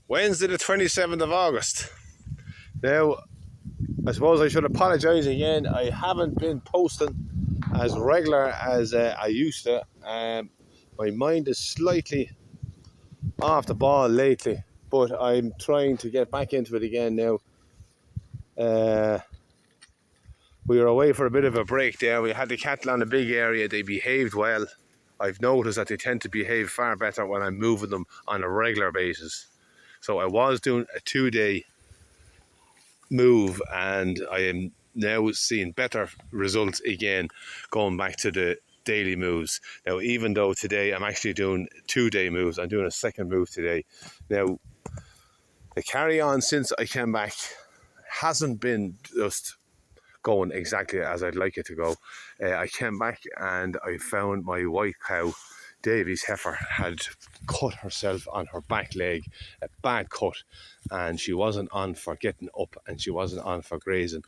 Wednesday the 27th of August. Now, I suppose I should apologise again. I haven't been posting as regular as I used to. My mind is slightly off the ball lately, but I'm trying to get back into it again now. We were away for a bit of a break there. We had the cattle on a big area. They behaved well. I've noticed that they tend to behave far better when I'm moving them on a regular basis. So I was doing a 2-day move, and I am now seeing better results again going back to the daily moves. Now, even though today I'm actually doing 2-day moves, I'm doing a second move today. Now, the carry on since I came back hasn't been just going exactly as I'd like it to go. I came back and I found my white cow, Davy's heifer, had cut herself on her back leg, a bad cut, and she wasn't on for getting up and she wasn't on for grazing.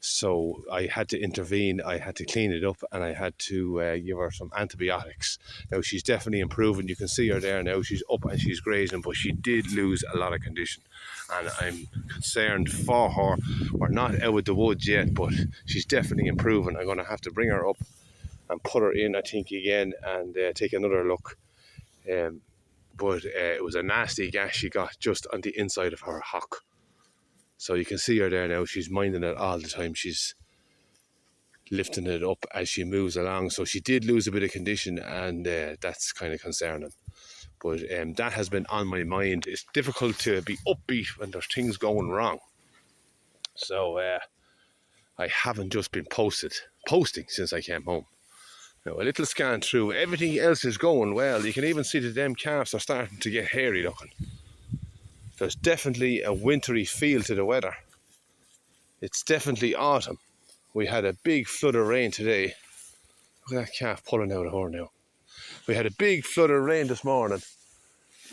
So I had to intervene, I had to clean it up, and I had to give her some antibiotics. Now she's definitely improving. You can see her there now, she's up and she's grazing, but she did lose a lot of condition. And I'm concerned for her. We're not out of the woods yet, but she's definitely improving. I'm going to have to bring her up and put her in, I think, again, and take another look. But it was a nasty gash she got just on the inside of her hock. So you can see her there now, she's minding it all the time. She's lifting it up as she moves along. So she did lose a bit of condition, and that's kind of concerning. But that has been on my mind. It's difficult to be upbeat when there's things going wrong. So I haven't just been posting since I came home. Now, a little scan through, everything else is going well. You can even see that them calves are starting to get hairy looking. There's definitely a wintry feel to the weather. It's definitely autumn. We had a big flood of rain today. Look at that calf pulling out of her now. We had a big flood of rain this morning.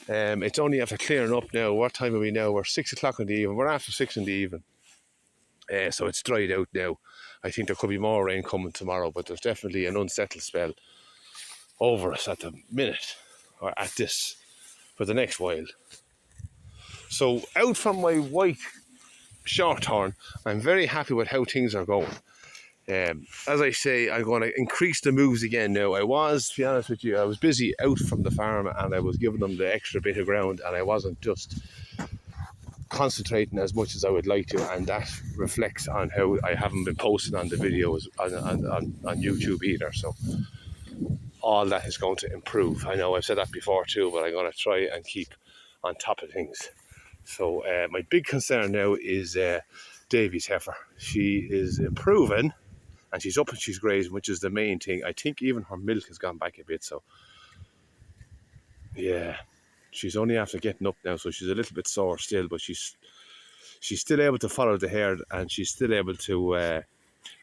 It's only after clearing up now. What time are we now? We're 6 o'clock in the evening. We're after 6 in the evening. So it's dried out now. I think there could be more rain coming tomorrow, but there's definitely an unsettled spell over us at the minute, or at this, for the next while. So out from my white shorthorn, I'm very happy with how things are going. As I say, I'm going to increase the moves again now. I was, to be honest with you, I was busy out from the farm and I was giving them the extra bit of ground, and I wasn't just concentrating as much as I would like to, and that reflects on how I haven't been posting on the videos on YouTube either. So all that is going to improve. I know I've said that before too, but I'm going to try and keep on top of things. So my big concern now is Davy's heifer. She is improving and she's up and she's grazing, which is the main thing. I think even her milk has gone back a bit. So yeah, she's only after getting up now, so she's a little bit sore still, but she's still able to follow the herd, and she's still able to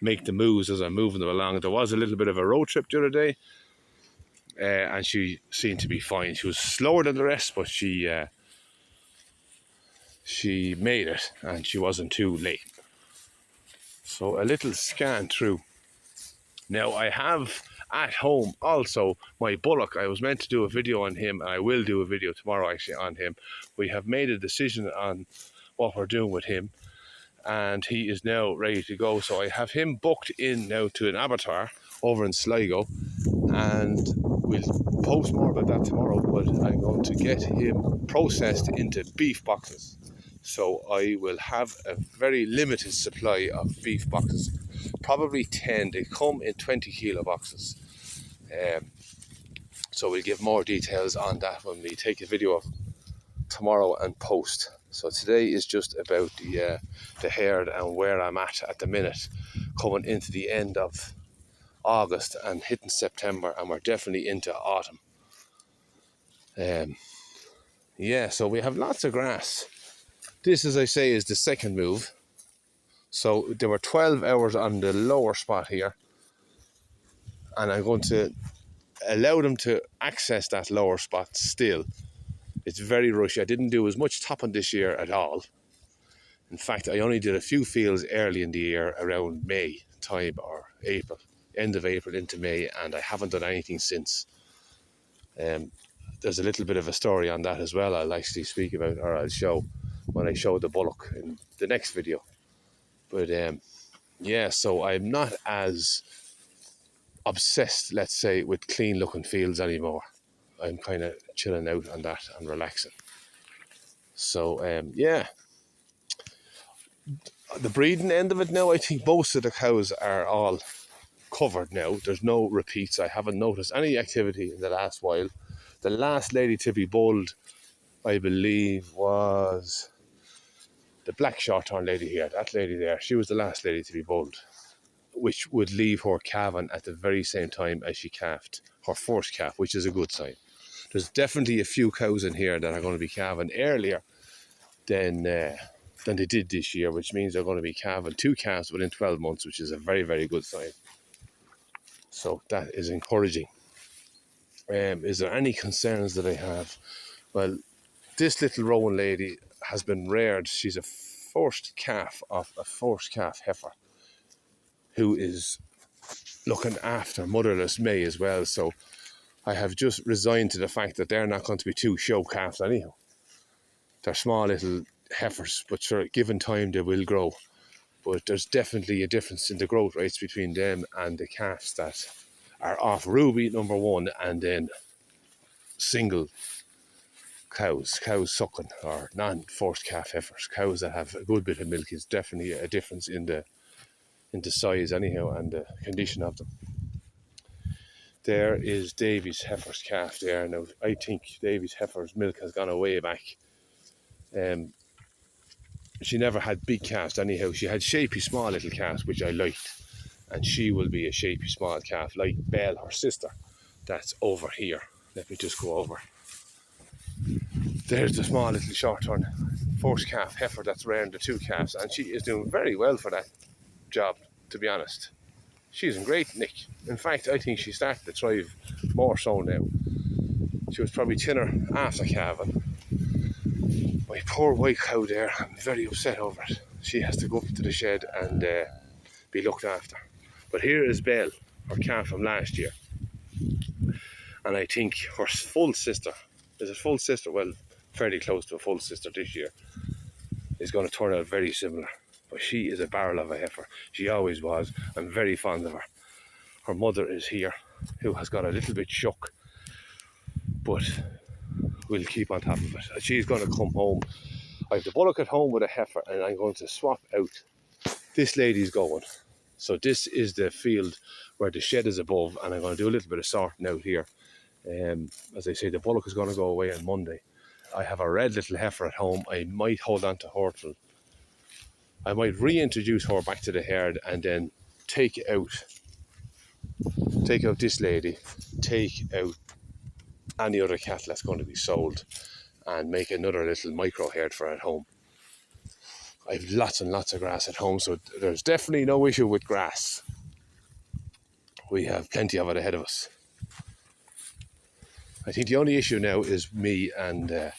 make the moves as I'm moving them along. There was a little bit of a road trip the other day, and she seemed to be fine. She was slower than the rest, but she made it, and she wasn't too late. So a little scan through. Now I have at home also my bullock. I was meant to do a video on him, and I will do a video tomorrow actually on him. We have made a decision on what we're doing with him, and he is now ready to go. So I have him booked in now to an abattoir over in Sligo, and we'll post more about that tomorrow, but I'm going to get him processed into beef boxes. So I will have a very limited supply of beef boxes, probably 10. They come in 20 kilo boxes. So we'll give more details on that when we take a video of tomorrow and post. So today is just about the herd and where I'm at the minute, coming into the end of August and hitting September, and we're definitely into autumn. Yeah, so we have lots of grass. This, as I say, is the second move. So there were 12 hours on the lower spot here, and I'm going to allow them to access that lower spot still. It's very rushy. I didn't do as much topping this year at all. In fact, I only did a few fields early in the year around May time, or April, end of April into May, and I haven't done anything since. there's a little bit of a story on that as well. I'll actually speak about, or I'll show when I show the bullock in the next video. But yeah, so I'm not as obsessed, let's say, with clean looking fields anymore. I'm kind of chilling out on that and relaxing. So yeah, the breeding end of it now, I think most of the cows are all covered now. There's no repeats. I haven't noticed any activity in the last while. The last lady to be bulled, I believe, was the black short-horn lady here. That lady there, she was the last lady to be bulled, which would leave her calving at the very same time as she calved her first calf, which is a good sign. There's definitely a few cows in here that are going to be calving earlier than they did this year, which means they're going to be calving 2 calves within 12 months, which is a very, very good sign. So that is encouraging. Is there any concerns that I have? Well, this little rowan lady has been reared. She's a first calf of a first calf heifer who is looking after motherless May as well. So I have just resigned to the fact that they're not going to be 2 show calves anyhow. They're small little heifers, but sure, given time they will grow. But there's definitely a difference in the growth rates between them and the calves that are off Ruby number 1, and then single cows sucking, or non-first calf heifers. Cows that have a good bit of milk is definitely a difference in the size anyhow and the condition of them. There is Davy's heifer's calf there. Now I think Davy's heifer's milk has gone away back. She never had big calves anyhow. She had shapy small little calves, which I liked, and she will be a shapy small calf like Belle, her sister, that's over here. Let me just go over. There's the small little short-horn first calf heifer that's rearing the 2 calves, and she is doing very well for that job, to be honest. She's in great nick. In fact, I think she's starting to thrive more so now. She was probably thinner after calving. My poor white cow there, I'm very upset over it. She has to go up to the shed and be looked after. But here is Belle, her calf from last year. And I think her full sister, is it full sister? Well, fairly close to a full sister this year, is going to turn out very similar. But she is a barrel of a heifer. She always was. I'm very fond of her. Her mother is here, who has got a little bit shook, but we'll keep on top of it. She's going to come home. I have the bullock at home with a heifer, and I'm going to swap out. This lady's going. So this is the field where the shed is above, and I'm going to do a little bit of sorting out here. As I say, the bullock is going to go away on Monday. I have a red little heifer at home. I might hold on to her till I might reintroduce her back to the herd, and then take out this lady, take out any other cattle that's going to be sold, and make another little micro herd for at home. I have lots and lots of grass at home, so there's definitely no issue with grass. We have plenty of it ahead of us. I think the only issue now is me and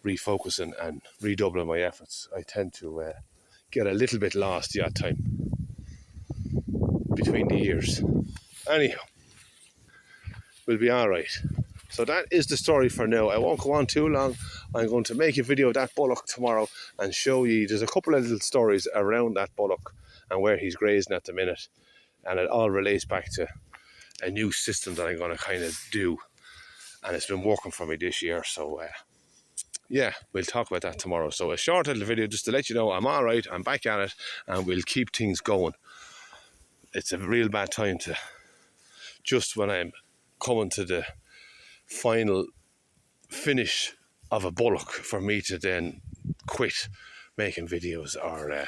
refocusing and redoubling my efforts. I tend to get a little bit lost the odd time between the years. Anyhow, we'll be alright. So that is the story for now. I won't go on too long. I'm going to make a video of that bullock tomorrow and show you. There's a couple of little stories around that bullock and where he's grazing at the minute, and it all relates back to a new system that I'm going to kind of do, and it's been working for me this year. So yeah, we'll talk about that tomorrow. So a short little video just to let you know I'm all right, I'm back at it, and we'll keep things going. It's a real bad time to, just when I'm coming to the final finish of a bullock, for me to then quit making videos, or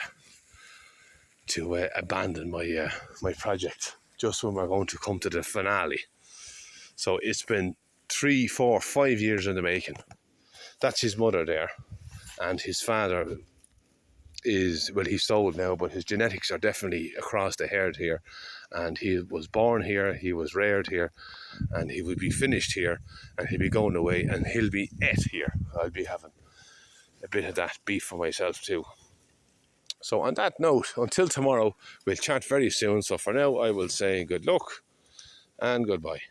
to abandon my project just when we're going to come to the finale. So it's been 3, 4, 5 years in the making. That's his mother there, and his father is, well, he's sold now, but his genetics are definitely across the herd here, and he was born here, he was reared here, and he would be finished here, and he'll be going away, and he'll be ate here. I'll be having a bit of that beef for myself too. So on that note, until tomorrow, we'll chat very soon. So for now, I will say good luck and goodbye.